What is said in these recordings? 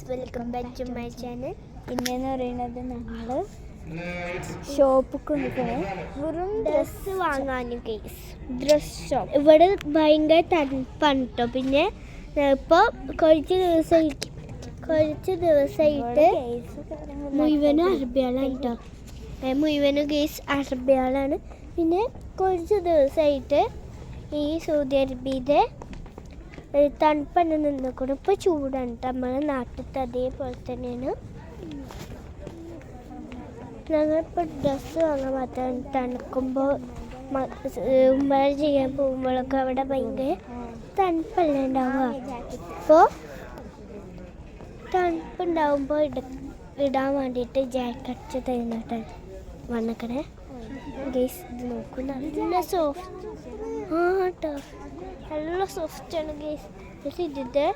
Guys, welcome back to my channel. പിന്നെന്ന് പറയുന്നത് ഞങ്ങൾ ഷോപ്പിൽ കൊണ്ടിരിക്കണേ വെറും ഡ്രസ്സ് വാങ്ങാനും. ഗൈസ്, ഡ്രസ് ഷോപ്പ് ഇവിടെ ഭയങ്കര തണുപ്പാണ് കേട്ടോ. പിന്നെ ഇപ്പോൾ കുറച്ച് ദിവസമായിട്ട് മുഴുവനും അറബികളാണ് കേട്ടോ. മുഴുവനും ഗൈസ് അറബികളാണ്. പിന്നെ കുറച്ച് ദിവസമായിട്ട് ഈ സൗദി അറേബ്യയുടെ തണുപ്പാണ് നിന്നേക്കണം. ഇപ്പോൾ ചൂടാണ് നമ്മളെ നാട്ടിലത്തെ അതേപോലെ തന്നെയാണ്. ഞങ്ങളിപ്പോൾ ഡ്രസ്സ് വാങ്ങാൻ മാത്രം തണുക്കുമ്പോൾ ഉമ്മ ചെയ്യാൻ പോകുമ്പോഴൊക്കെ അവിടെ ഭയങ്കര തണുപ്പല്ല ഉണ്ടാവുക. അപ്പോൾ തണുപ്പുണ്ടാവുമ്പോൾ ഇടാൻ വേണ്ടിയിട്ട് ജാക്കറ്റ് തരുന്നിട്ടാണ് വന്നിക്കണേ. ഗൈസ്, ഇത് നോക്കൂ, നല്ല സോഫ്റ്റ് കേട്ടോ, നല്ല സോഫ്റ്റാണ് ഗൈസ്. പക്ഷെ ഇതിൻ്റെ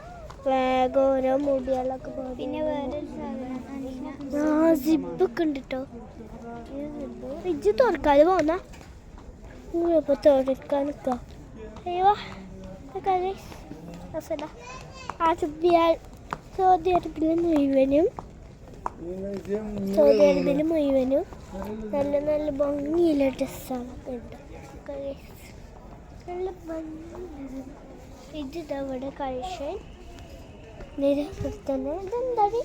വേഗം ഓരോ മുടികളൊക്കെ പോകും. പിന്നെ വേറെ സിപ്പൊക്കെ ഉണ്ട് കേട്ടോ. ഫ്രിഡ്ജ് തുറക്കാതെ പോന്ന ഇപ്പോൾ തുറക്കാൻ നിൽക്കാം. അയ്യോ സൗദി അറേബ്യയിൽ മുഴുവനും നല്ല നല്ല ഭംഗിയുള്ള ഡ്രസ്സാണ് ഉണ്ട്. നല്ല ഭംഗി. ഇതിവിടെ കളക്ഷൻ തന്നെ. ഇതെന്താടി?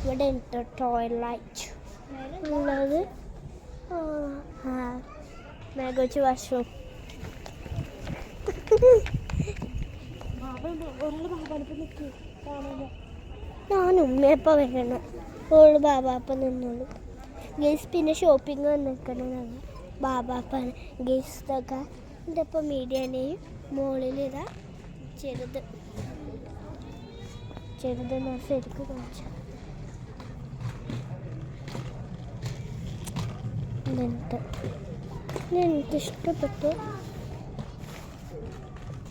ഇവിടെ ഉണ്ട് ടോയ്ലറ്റ് ഉള്ളത്. മേഘോച്ച് വാഷ്റൂം. ഞാൻ ഉമ്മയപ്പം വരണം, ഓള് ബാബാപ്പം നിന്നോളൂ ഗേസ്. പിന്നെ ഷോപ്പിംഗ് വന്നിരിക്കണം ഞങ്ങൾ ബാബാപ്പാണ് ഗേസ്. ഇതൊക്കെ എൻ്റെ ഇപ്പം മീഡിയനെയും മുകളിലിതാ ചെറുതെന്ന് ശരിക്കും കാണിച്ചു.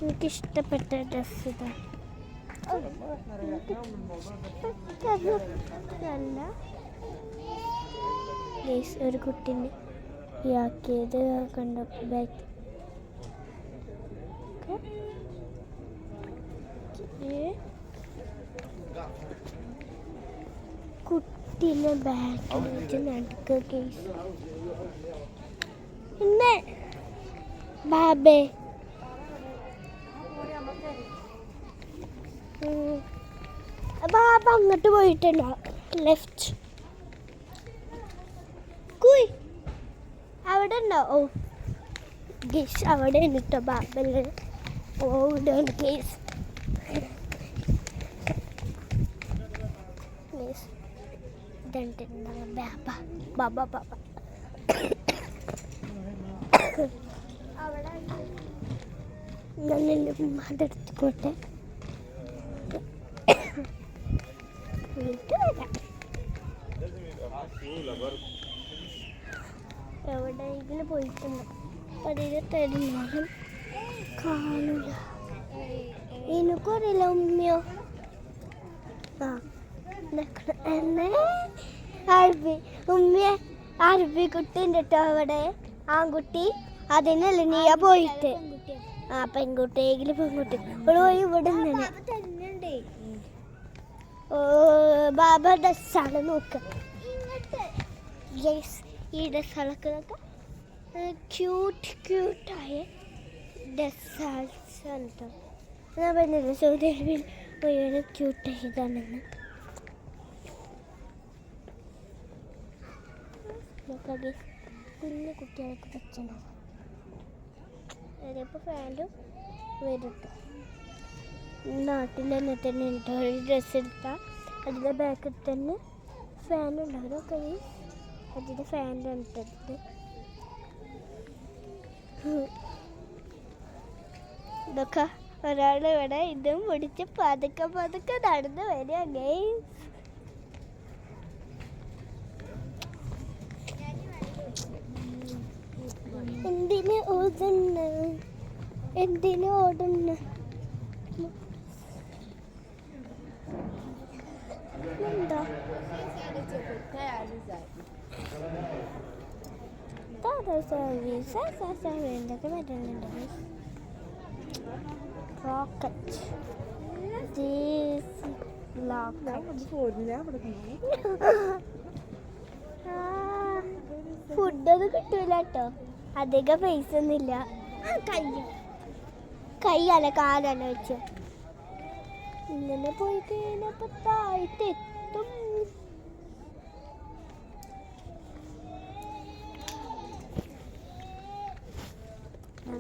എനിക്കിഷ്ടപ്പെട്ട ഡ്രസ്സ് ഇതാണ്. നല്ല ഗേസ്, ഒരു കുട്ടീനെ ആക്കിയത് കണ്ട ബാക്ക്. കുട്ടീനെ ബാക്കിലേക്ക് നടക്കുക കേസ്. പിന്നെ ബാബേ ബാബ അങ്ങോട്ട് പോയിട്ടുണ്ടോ? ലെഫ്റ്റ് കുയ് അവിടെ ഉണ്ടോ? ഓ ഗേസ്, അവിടെ ഉണ്ടോ ബാബല്ലേ? ഓ ഇതാണ് കേസ്. ബാബ അവിടെ ഞാൻ എൻ്റെ ഉമ്മയുടെ അടുത്തോട്ടെ വീട്ടിൽ വരാം. എവിടെയെങ്കിലും പോയിട്ടുണ്ട്. അതിന് തരുന്നാലും കാണില്ല. എനിക്കറിയില്ല ഉമ്മയോ. ഉമ്മയെ അറബി കുട്ടി ഉണ്ട് കേട്ടോ അവിടെ, ആൺകുട്ടി. അതിനല്ല നീയാ പോയിട്ട്. പെൺകുട്ടിയെങ്കിലും പെൺകുട്ടി പോയി ഇവിടെ നിന്ന്. ഓ ബാബ ഡ്രസ്സാണ് നോക്ക. ഈ ഡ്രസ്സുകളൊക്കെ നോക്കാം, ക്യൂട്ടായ ഡ്രസ്സാണ് കേട്ടോ. ഞാൻ പറഞ്ഞില്ല സൗദി അറേബ്യയിൽ മുഴുവൻ ക്യൂട്ടായതാണെന്ന്. കുഞ്ഞു കുട്ടികൾക്ക് പറ്റുന്നുണ്ടാവും. അതിപ്പോൾ ഫാനും വരും കേട്ടോ. നാട്ടിൽ തന്നെ ഉണ്ടോ ഒരു ഡ്രസ്സ് എടുത്താൽ അതിൻ്റെ ബാക്കിൽ തന്നെ ഫാനുണ്ടാവും. അതൊക്കെ അതിൻ്റെ ഫാനിലാണ് ഇട്ടത്. ഇതൊക്കെ ഒരാളിവിടെ ഇതും പിടിച്ച് പതുക്കെ നടന്ന് വരിക ഗൈസ്. എന്തിന് ഓടുന്ന എന്താ? സർവീസ് എന്തൊക്കെ വരുന്നുണ്ട്. റോക്കറ്റ് ഫുഡൊന്നും കിട്ടൂല കേട്ടോ, അധികം പൈസ ഒന്നുമില്ല. കൈയല്ല കാലല്ല വെച്ചു ഇങ്ങനെ പോയി കഴിഞ്ഞപ്പോ താഴത്ത് എത്തും.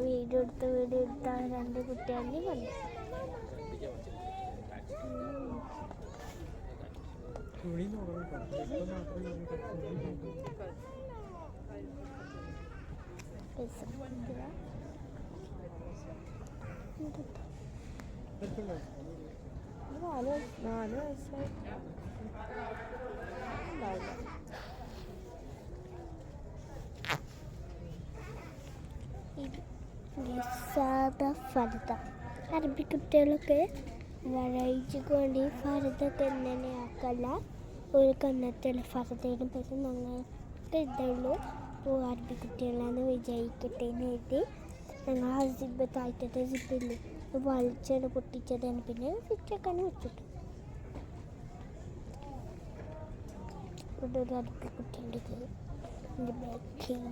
വീഡിയോ എടുത്ത 2 കുട്ടികളെയും കണ്ടു. അറബി കുട്ടികളൊക്കെ വഴയിച്ചക്ക് വേണ്ടി ഫർദൊക്കെ എങ്ങനെ ആക്കല്ല, ഒരു കന്നത്തിൽ ഫർദയിലും പക്ഷെ ഞങ്ങൾക്ക് ഇതുള്ളൂ. അപ്പോൾ അറബി കുട്ടികളാണ് വിജയിക്കട്ടെ എന്ന് എഴുതി ഞങ്ങൾ ആ സിബ് താഴ്ത്തത്തെ സിബില്ലേ വലിച്ചത് പൊട്ടിച്ചതാണ്, പിന്നെ സ്വിച്ചൊക്കെ വെച്ചിട്ടു. ഇവിടെ ഒരു അറബി കുട്ടിയുണ്ട് എൻ്റെ ബാക്കിൽ.